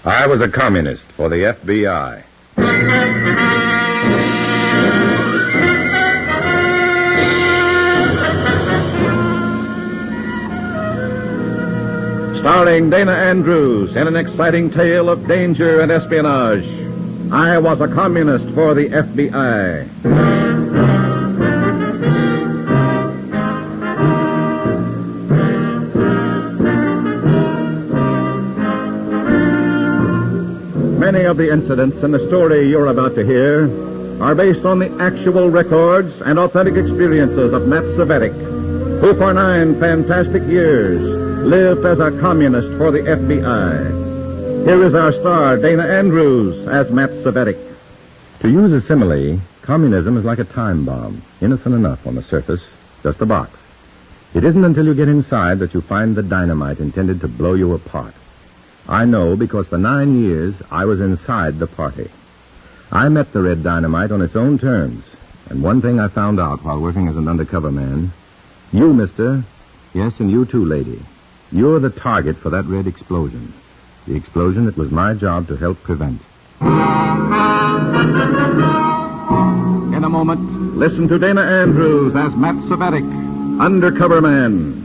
I was a communist for the FBI. Starring Dana Andrews in an exciting tale of danger and espionage. I was a communist for the FBI. Many of the incidents in the story you're about to hear are based on the actual records and authentic experiences of Matt Cvetic, who for 9 fantastic years lived as a communist for the FBI. Here is our star, Dana Andrews, as Matt Cvetic. To use a simile, communism is like a time bomb, innocent enough on the surface, just a box. It isn't until you get inside that you find the dynamite intended to blow you apart. I know because for 9 years I was inside the party. I met the red dynamite on its own terms. And one thing I found out while working as an undercover man, you, mister, yes, and you too, lady, you're the target for that red explosion. The explosion that was my job to help prevent. In a moment, listen to Dana Andrews as Matt Cvetic, undercover man.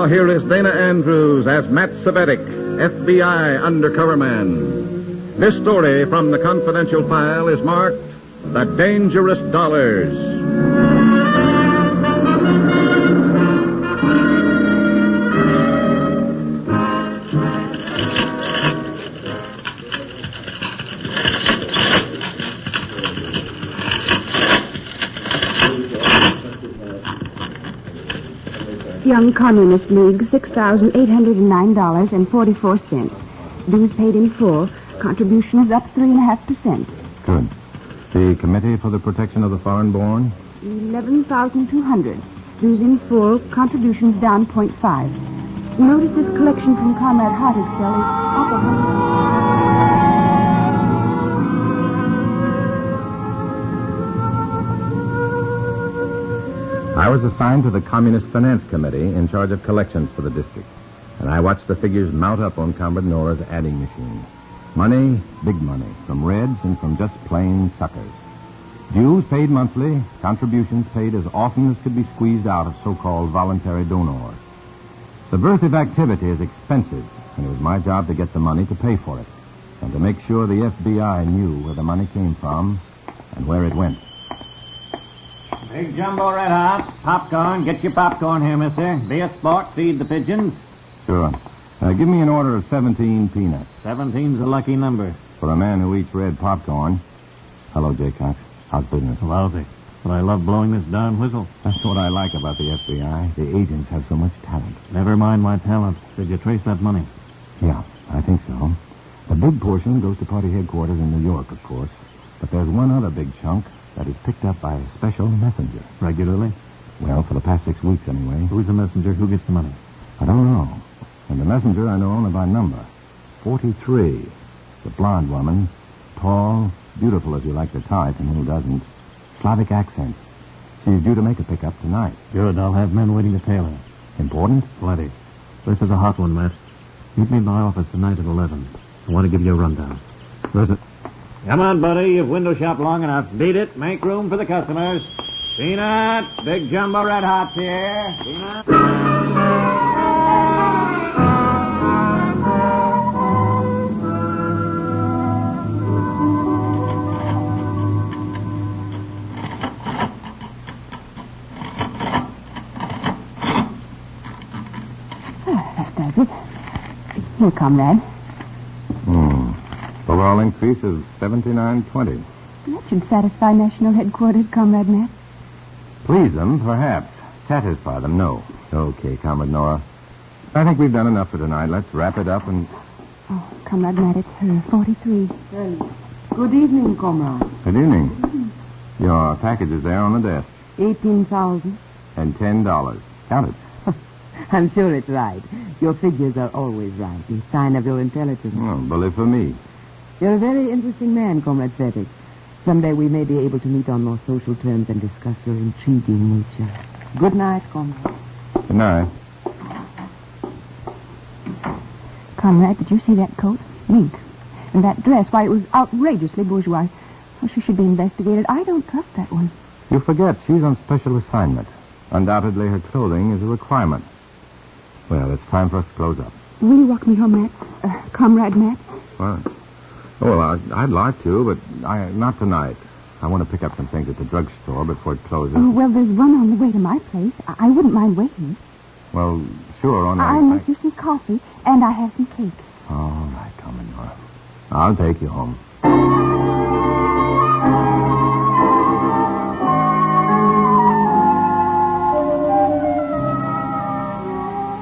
Here is Dana Andrews as Matt Cvetic, FBI undercover man. This story from the confidential file is marked The Dangerous Dollars. Young Communist League, $6,809.44. Dues paid in full. Contributions up 3.5%. Good. The Committee for the Protection of the Foreign-Born? 11,200. Dues in full. Contributions down 0.5. Notice this collection from Comrade Hartigstell is up 100. I was assigned to the Communist Finance Committee in charge of collections for the district, and I watched the figures mount up on Comrade Nora's adding machine. Money, big money, from reds and from just plain suckers. Dues paid monthly, contributions paid as often as could be squeezed out of so-called voluntary donors. Subversive activity is expensive, and it was my job to get the money to pay for it, and to make sure the FBI knew where the money came from and where it went. Big Jumbo Red Hot, popcorn. Get your popcorn here, mister. Be a sport, feed the pigeons. Sure. Give me an order of 17 peanuts. 17's a lucky number. For a man who eats red popcorn. Hello, Jaycox. How's business? Lousy. But I love blowing this darn whistle. That's what I like about the FBI. The agents have so much talent. Never mind my talent. Did you trace that money? Yeah, I think so. A big portion goes to party headquarters in New York, of course. But there's one other big chunk that is picked up by a special messenger. Regularly? Well, for the past 6 weeks, anyway. Who's the messenger? Who gets the money? I don't know. And the messenger I know only by number. 43. The blonde woman. Tall, beautiful if you like the type, and who doesn't. Slavic accent. She's due to make a pickup tonight. Good. I'll have men waiting to tail her. Important? Plenty. This is a hot one, Matt. Meet me in my office tonight at 11. I want to give you a rundown. Where's it? Come on, buddy. You've window shopped long enough. Beat it. Make room for the customers. Peanut. Big Jumbo Red Hots here. Peanut. That does it. Here, comrade. Overall increase of $79.20. That should satisfy National Headquarters, Comrade Matt. Please them, perhaps. Satisfy them, no. Okay, Comrade Nora. I think we've done enough for tonight. Let's wrap it up and... Oh, Comrade Matt, it's her, 43. Good evening, comrade. Good evening. Your package is there on the desk. 18,000. And $10. Count it. I'm sure it's right. Your figures are always right. A sign of your intelligence. Oh, bully for me. You're a very interesting man, Comrade Fettig. Someday we may be able to meet on more social terms and discuss your intriguing nature. Good night, Comrade. Good night. Comrade, did you see that coat? Mink. And that dress, why, it was outrageously bourgeois. Well, she should be investigated. I don't trust that one. You forget she's on special assignment. Undoubtedly, her clothing is a requirement. Well, it's time for us to close up. Will you walk me home, Matt? Comrade Matt? What? Oh, well, I'd like to, but not tonight. I want to pick up some things at the drugstore before it closes. Oh, well, there's one on the way to my place. I wouldn't mind waiting. Well, sure, on that. I'll make you some coffee, and I have some cake. All right, Commodore. I'll take you home.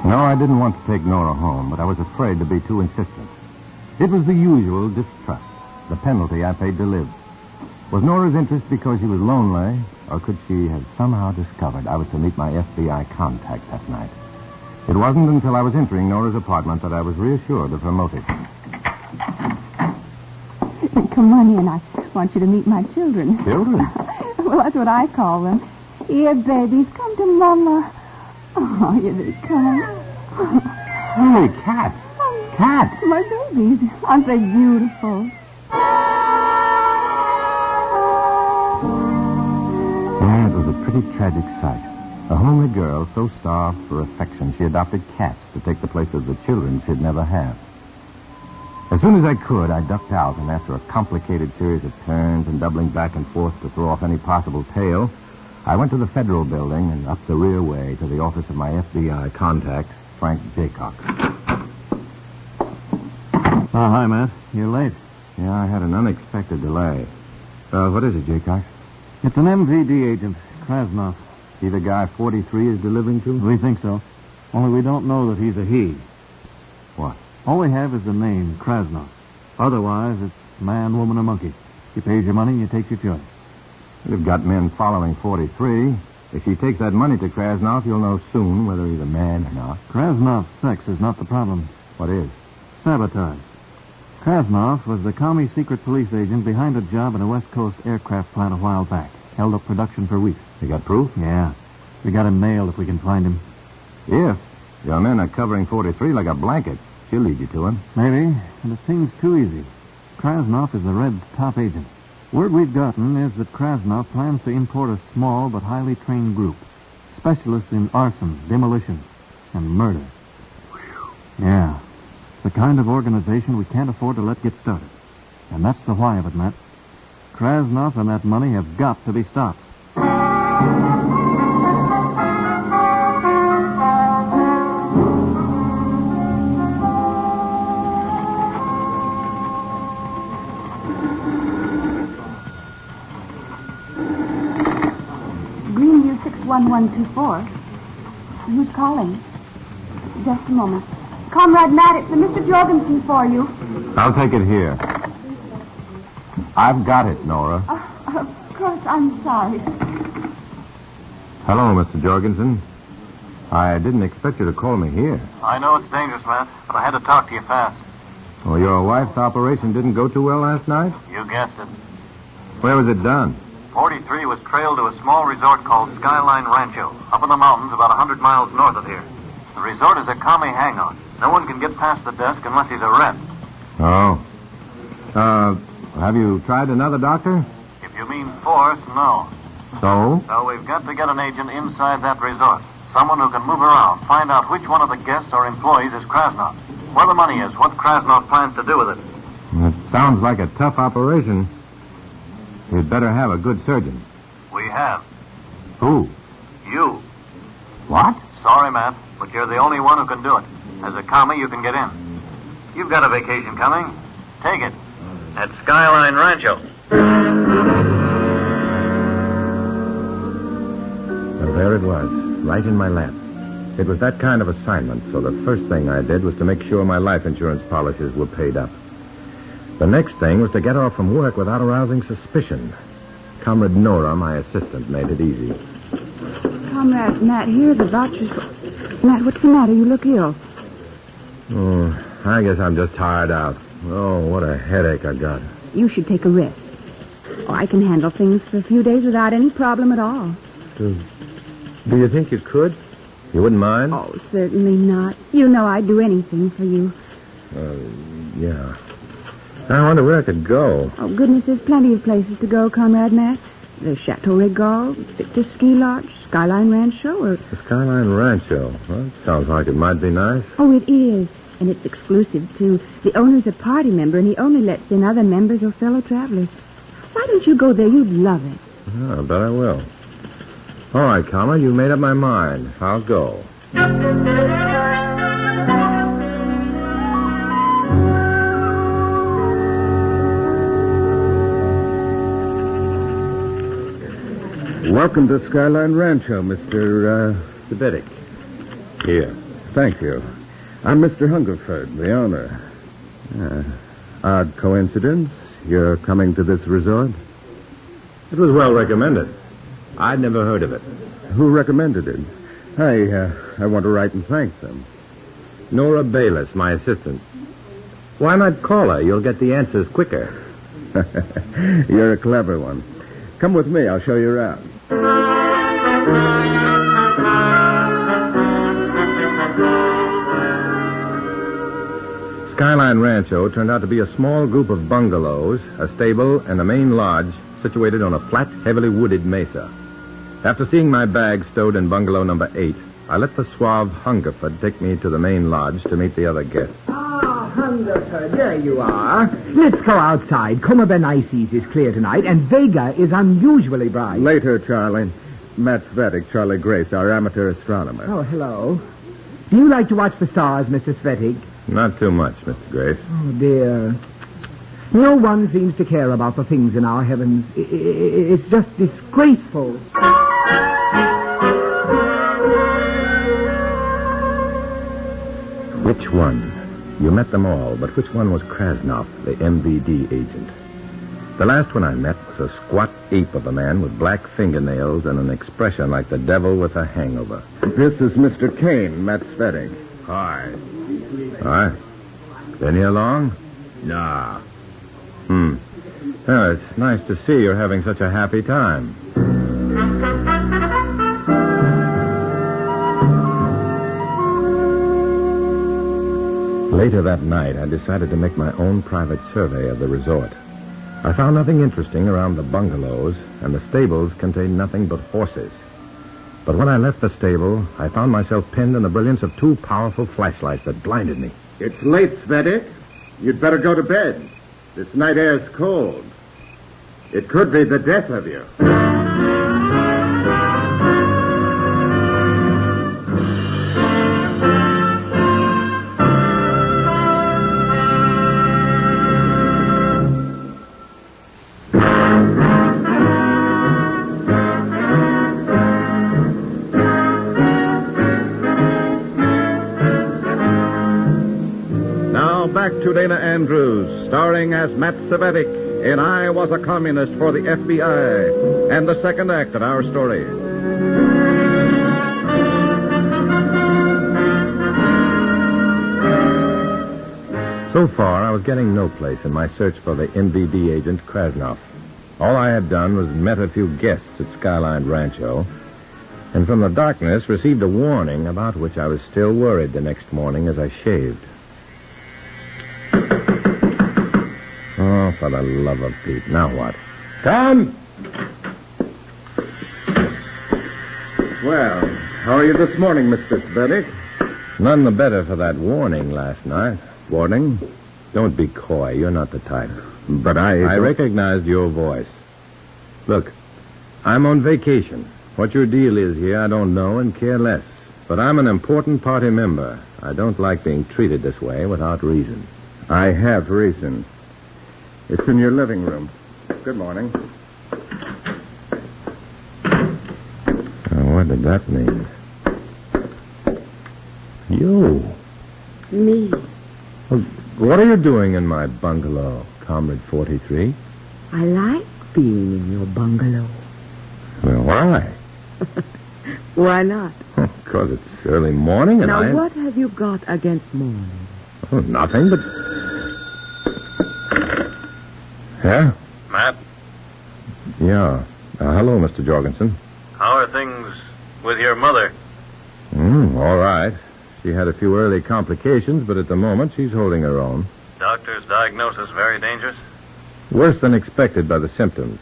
No, I didn't want to take Nora home, but I was afraid to be too insistent. It was the usual distrust, the penalty I paid to live. Was Nora's interest because she was lonely, or could she have somehow discovered I was to meet my FBI contact that night? It wasn't until I was entering Nora's apartment that I was reassured of her motive. Come on in. I want you to meet my children. Children? Well, that's what I call them. Here, babies, come to Mama. Oh, here they come. Hey, cats. Cats. My babies. Aren't they beautiful? Yeah, it was a pretty tragic sight. A homely girl so starved for affection, she adopted cats to take the place of the children she'd never have. As soon as I could, I ducked out, and after a complicated series of turns and doubling back and forth to throw off any possible tail, I went to the Federal Building and up the rear way to the office of my FBI contact, Frank Jaycox. Oh, hi, Matt. You're late. Yeah, I had an unexpected delay. What is it, Jaycox? It's an MVD agent, Krasnov. He the guy 43 is delivering to? We think so. Only we don't know that he's a he. What? All we have is the name, Krasnov. Otherwise, it's man, woman, or monkey. You pays your money, you take your choice. We've got men following 43. If he takes that money to Krasnov, you'll know soon whether he's a man or not. Krasnov's sex is not the problem. What is? Sabotage. Krasnov was the commie secret police agent behind a job in a West Coast aircraft plant a while back. Held up production for weeks. You got proof? Yeah. We got him nailed if we can find him. If your men are covering 43 like a blanket, she'll lead you to him. Maybe, and it seems too easy. Krasnov is the Red's top agent. Word we've gotten is that Krasnov plans to import a small but highly trained group. Specialists in arson, demolition, and murder. Yeah. The kind of organization we can't afford to let get started. And that's the why of it, Matt. Krasnov and that money have got to be stopped. Greenview 61124. Who's calling? Just a moment. Comrade Matt, it's a Mr. Jorgensen for you. I'll take it here. I've got it, Nora. Of course, I'm sorry. Hello, Mr. Jorgensen. I didn't expect you to call me here. I know it's dangerous, Matt, but I had to talk to you fast. Well, your wife's operation didn't go too well last night? You guessed it. Where was it done? 43 was trailed to a small resort called Skyline Rancho, up in the mountains about 100 miles north of here. The resort is a commie hang-on. No one can get past the desk unless he's a rep. Oh. Have you tried another doctor? If you mean force, no. So? So we've got to get an agent inside that resort. Someone who can move around, find out which one of the guests or employees is Krasnov. Where the money is, what Krasnov plans to do with it. It sounds like a tough operation. We'd better have a good surgeon. We have. Who? You. What? Sorry, Matt, but you're the only one who can do it. As a commie, you can get in. You've got a vacation coming. Take it. At Skyline Rancho. Well, there it was, right in my lap. It was that kind of assignment, so the first thing I did was to make sure my life insurance policies were paid up. The next thing was to get off from work without arousing suspicion. Comrade Nora, my assistant, made it easy. Comrade Matt, here are the vouchers for... Matt, what's the matter? You look ill. Oh, I guess I'm just tired out. Oh, what a headache I got. You should take a rest. Oh, I can handle things for a few days without any problem at all. Do you think you could? You wouldn't mind? Oh, certainly not. You know I'd do anything for you. Yeah. I wonder where I could go. Oh, goodness, there's plenty of places to go, Comrade Matt. There's Chateau Regal, Victor's Ski Lodge, Skyline Rancho, or... The Skyline Rancho. Well, that sounds like it might be nice. Oh, it is. And it's exclusive, too. The owner's a party member, and he only lets in other members or fellow travelers. Why don't you go there? You'd love it. Yeah, I bet I will. All right, Comrade, you made up my mind. I'll go. Welcome to Skyline Rancho, Mr. Sabetic. Here. Thank you. I'm Mr. Hungerford, the owner. Odd coincidence. You're coming to this resort? It was well recommended. I'd never heard of it. Who recommended it? I want to write and thank them. Nora Bayless, my assistant. Why not call her? You'll get the answers quicker. You're a clever one. Come with me. I'll show you around. Skyline Rancho turned out to be a small group of bungalows, a stable, and a main lodge situated on a flat, heavily wooded mesa. After seeing my bag stowed in bungalow number 8, I let the suave Hungerford take me to the main lodge to meet the other guests. Ah, Hungerford, there you are. Let's go outside. Coma Benices is clear tonight, and Vega is unusually bright. Later, Charlie. Matt Svetic, Charlie Grace, our amateur astronomer. Oh, hello. Do you like to watch the stars, Mr. Svetic? Not too much, Mr. Grace. Oh, dear. No one seems to care about the things in our heavens. It's just disgraceful. Which one? You met them all, but which one was Krasnov, the MVD agent? The last one I met was a squat ape of a man with black fingernails and an expression like the devil with a hangover. This is Mr. Kane, Matt Svetic. Hi. Hi. Been here long? Nah. Oh, it's nice to see you're having such a happy time. Later that night, I decided to make my own private survey of the resort. I found nothing interesting around the bungalows, and the stables contained nothing but horses. But when I left the stable, I found myself pinned in the brilliance of 2 powerful flashlights that blinded me. It's late, Svetic. You'd better go to bed. This night air's cold. It could be the death of you. Back to Dana Andrews, starring as Matt Savetic in I Was a Communist for the FBI, and the second act of our story. So far, I was getting no place in my search for the MVD agent Krasnov. All I had done was met a few guests at Skyline Rancho, and from the darkness received a warning about which I was still worried the next morning as I shaved. Oh, for the love of Pete. Now what? Come! Well, how are you this morning, Mr. Svetic? None the better for that warning last night. Warning? Don't be coy. You're not the type. But I recognized your voice. Look, I'm on vacation. What your deal is here, I don't know and care less. But I'm an important party member. I don't like being treated this way without reason. I have reason. It's in your living room. Good morning. What did that mean? You? Me. Well, what are you doing in my bungalow, Comrade 43? I like being in your bungalow. Well, why? Why not? Because it's early morning and Now, what have you got against morning? Oh, nothing, but... Yeah? Matt, Yeah. Hello, Mr. Jorgensen. how are things with your mother? All right. She had a few early complications, but at the moment she's holding her own. Doctor's diagnosis very dangerous? Worse than expected by the symptoms.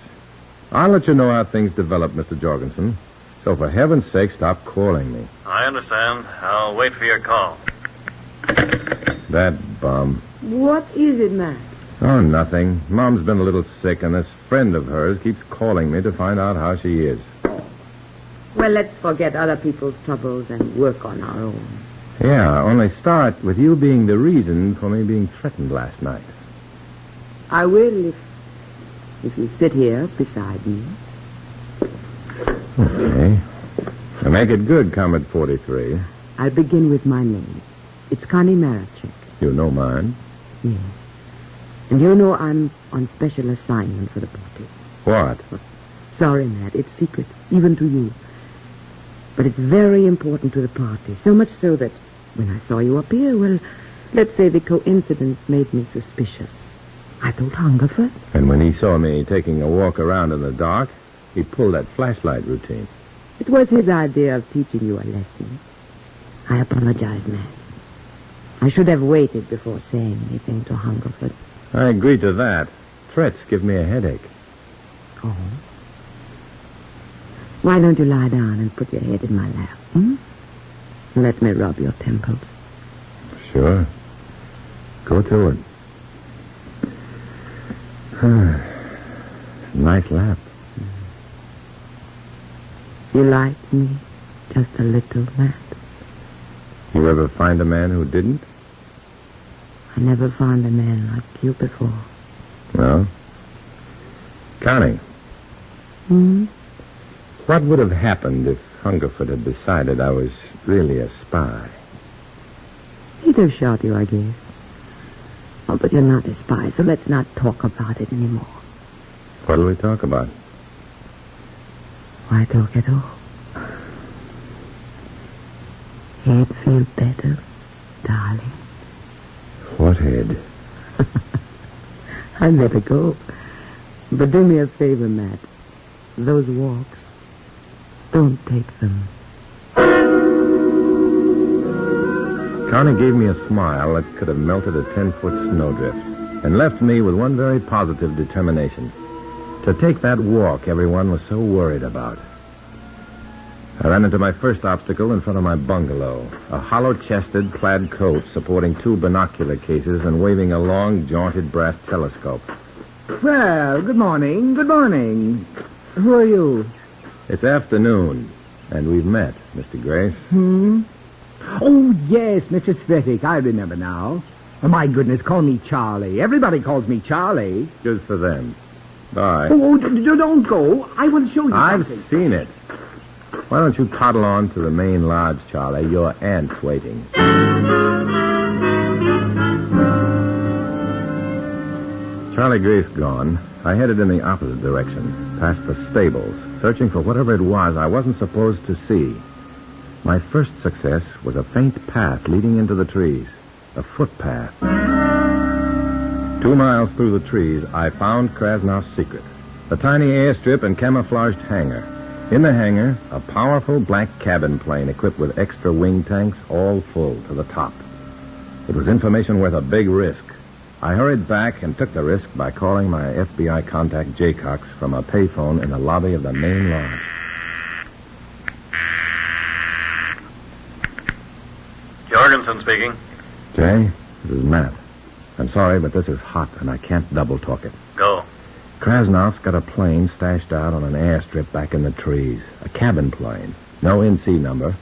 I'll let you know how things develop, Mr. Jorgensen. So for heaven's sake, stop calling me. I understand. I'll wait for your call. That bum. What is it, Matt? Oh, nothing. Mom's been a little sick, and this friend of hers keeps calling me to find out how she is. Well, let's forget other people's troubles and work on our own. Yeah, only start with you being the reason for me being threatened last night. I will if you sit here beside me. Okay. Now make it good, Comrade 43. I'll begin with my name. It's Connie Marachek. You know mine. Yes. And you know I'm on special assignment for the party. What? Sorry, Matt, it's secret, even to you. But it's very important to the party. So much so that when I saw you up here, well, let's say the coincidence made me suspicious. I told Hungerford. And when he saw me taking a walk around in the dark, he pulled that flashlight routine. It was his idea of teaching you a lesson. I apologize, Matt. I should have waited before saying anything to Hungerford. I agree to that. Threats give me a headache. Oh? Why don't you lie down and put your head in my lap, Let me rub your temples. Sure. Go to it. Nice lap. You like me just a little, Matt? You ever find a man who didn't? I never found a man like you before. No? Connie, what would have happened if Hungerford had decided I was really a spy? He'd have shot you, I guess. Oh, but you're not a spy, so let's not talk about it anymore. What'll we talk about? Why talk at all? Head feel better, darling? What head? I better go. But do me a favor, Matt. Those walks, don't take them. Connie gave me a smile that could have melted a 10-foot snowdrift and left me with one very positive determination. To take that walk everyone was so worried about. I ran into my first obstacle in front of my bungalow, a hollow-chested plaid coat supporting 2 binocular cases and waving a long, jaunted brass telescope. Well, good morning, good morning. Who are you? It's afternoon, and we've met, Mr. Grace. Oh, yes, Mr. Svetic. I remember now. Oh, my goodness, call me Charlie. Everybody calls me Charlie. Just for them. Bye. Oh, don't go. I want to show you I've something. seen it. Why don't you toddle on to the main lodge, Charlie? Your aunt's waiting. Charlie Grace gone, I headed in the opposite direction, past the stables, searching for whatever it was I wasn't supposed to see. My first success was a faint path leading into the trees, a footpath. 2 miles through the trees, I found Krasnoff's secret, a tiny airstrip and camouflaged hangar. In the hangar, a powerful black cabin plane equipped with extra wing tanks, all full to the top. It was information worth a big risk. I hurried back and took the risk by calling my FBI contact, Jaycox, from a payphone in the lobby of the main lodge. Jorgensen speaking. Jay, this is Matt. I'm sorry, but this is hot, and I can't double talk it. Go. Krasnoff's got a plane stashed out on an airstrip back in the trees. A cabin plane. No NC number.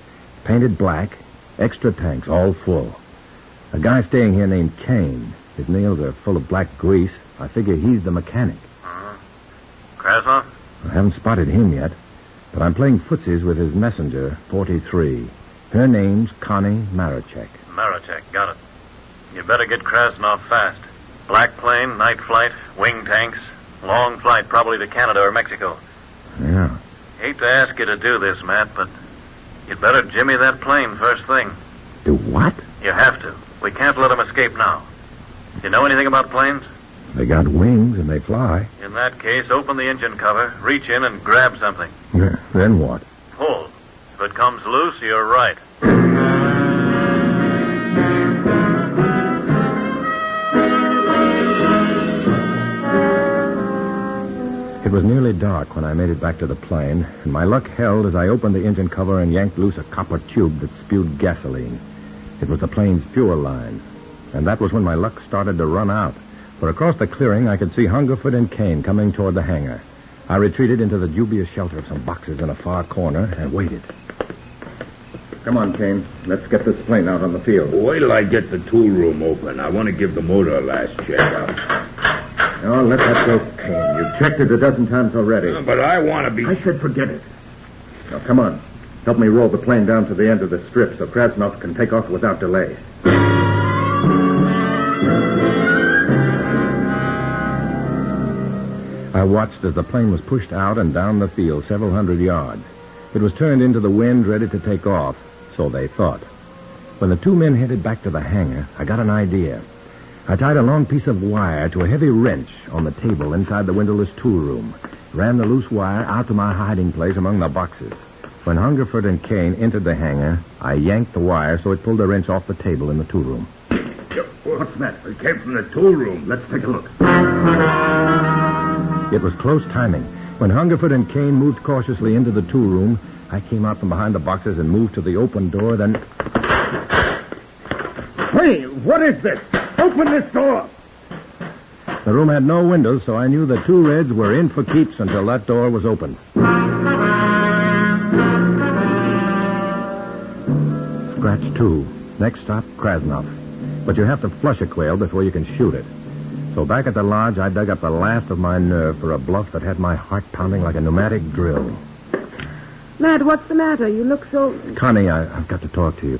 Painted black. Extra tanks, all full. A guy staying here named Kane. His nails are full of black grease. I figure he's the mechanic. Krasnoff? I haven't spotted him yet, but I'm playing footsies with his messenger, 43. Her name's Connie Marachek. Marachek, got it. You better get Krasnoff fast. Black plane, night flight, wing tanks, long flight probably to Canada or Mexico. Yeah. Hate to ask you to do this, Matt, but You'd better jimmy that plane first thing. Do what? You have to. We can't let them escape now. You know anything about planes? They got wings and they fly. In that case, open the engine cover, reach in and grab something. Yeah, then what? Pull. If it comes loose, you're right. It was nearly dark when I made it back to the plane, and my luck held as I opened the engine cover and yanked loose a copper tube that spewed gasoline. It was the plane's fuel line, and that was when my luck started to run out. For across the clearing, I could see Hungerford and Kane coming toward the hangar. I retreated into the dubious shelter of some boxes in a far corner and waited. Come on, Kane. Let's get this plane out on the field. Wait till I get the tool room open. I want to give the motor a last check out. Oh, let that go, Kane. You've checked it a dozen times already. But I want to be... I said forget it. Now, come on. Help me roll the plane down to the end of the strip so Krasnov can take off without delay. I watched as the plane was pushed out and down the field several hundred yards. It was turned into the wind, ready to take off, so they thought. When the two men headed back to the hangar, I got an idea. I tied a long piece of wire to a heavy wrench on the table inside the windowless tool room, ran the loose wire out to my hiding place among the boxes. When Hungerford and Kane entered the hangar, I yanked the wire so it pulled the wrench off the table in the tool room. What's that? It came from the tool room. Let's take a look. It was close timing. When Hungerford and Kane moved cautiously into the tool room, I came out from behind the boxes and moved to the open door, then... Hey, what is this? Open this door! The room had no windows, so I knew the two Reds were in for keeps until that door was opened. Scratch 2. Next stop, Krasnov. But you have to flush a quail before you can shoot it. So back at the lodge, I dug up the last of my nerve for a bluff that had my heart pounding like a pneumatic drill. Matt, what's the matter? You look so... Connie, I've got to talk to you.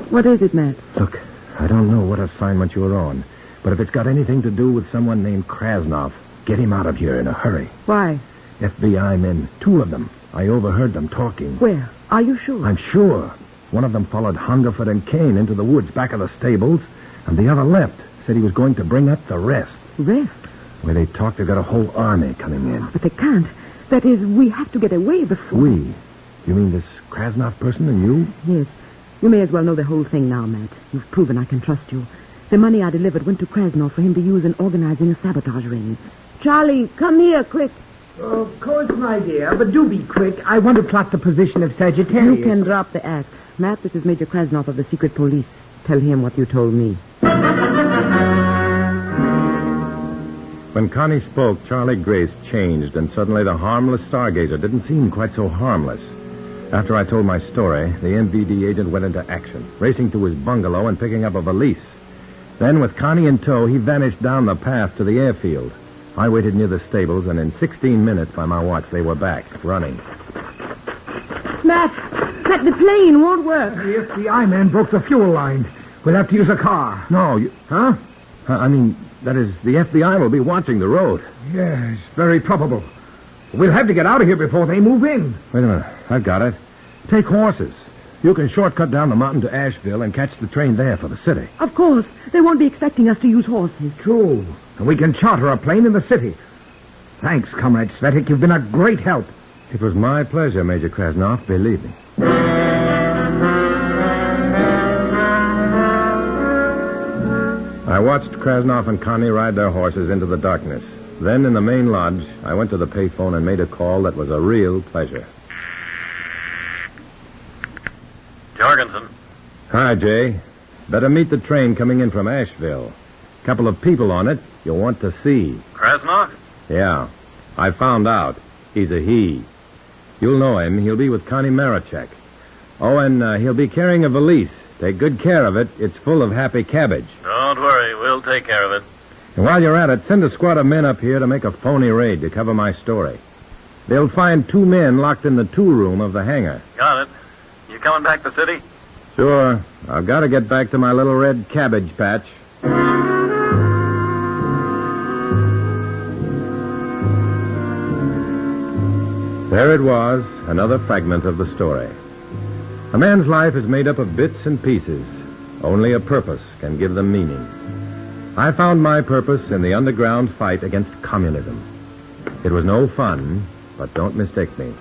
What is it, Matt? Look, I don't know what assignment you're on, but if it's got anything to do with someone named Krasnov, get him out of here in a hurry. Why? FBI men, 2 of them. I overheard them talking. Where? Are you sure? I'm sure. One of them followed Hungerford and Kane into the woods back of the stables, and the other left. Said he was going to bring up the rest. Rest? Where they talked, they've got a whole army coming in. But they can't. That is, we have to get away before... We? You mean this Krasnov person and you? Yes. You may as well know the whole thing now, Matt. You've proven I can trust you. The money I delivered went to Krasnov for him to use in organizing a sabotage ring. Charlie, come here, quick. Of course, my dear, but do be quick. I want to plot the position of Sagittarius. You can drop the act. Matt, this is Major Krasnov of the secret police. Tell him what you told me. When Connie spoke, Charlie Grace changed, and suddenly the harmless stargazer didn't seem quite so harmless. After I told my story, the MVD agent went into action, racing to his bungalow and picking up a valise. Then, with Connie in tow, he vanished down the path to the airfield. I waited near the stables, and in 16 minutes by my watch, they were back, running. Matt, the plane won't work. The FBI man broke the fuel line. We'll have to use a car. No, you... Huh? I mean, that is, the FBI will be watching the road. Yes, very probable. We'll have to get out of here before they move in. Wait a minute. I've got it. Take horses. You can shortcut down the mountain to Asheville and catch the train there for the city. Of course. They won't be expecting us to use horses. True. And we can charter a plane in the city. Thanks, Comrade Svetic. You've been a great help. It was my pleasure, Major Krasnov, believe me. I watched Krasnov and Connie ride their horses into the darkness. Then, in the main lodge, I went to the payphone and made a call that was a real pleasure. Jorgensen. Hi, Jay. Better meet the train coming in from Asheville. Couple of people on it you'll want to see. Krasnov? Yeah. I found out. He's a he. You'll know him. He'll be with Connie Marichek. Oh, and he'll be carrying a valise. Take good care of it. It's full of happy cabbage. Don't worry. We'll take care of it. And while you're at it, send a squad of men up here to make a phony raid to cover my story. They'll find 2 men locked in the tool room of the hangar. Got it. You coming back to the city? Sure. I've got to get back to my little red cabbage patch. There it was, another fragment of the story. A man's life is made up of bits and pieces. Only a purpose can give them meaning. I found my purpose in the underground fight against communism. It was no fun, but don't mistake me.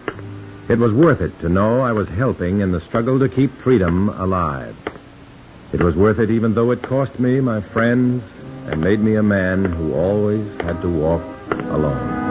It was worth it to know I was helping in the struggle to keep freedom alive. It was worth it even though it cost me my friends and made me a man who always had to walk alone.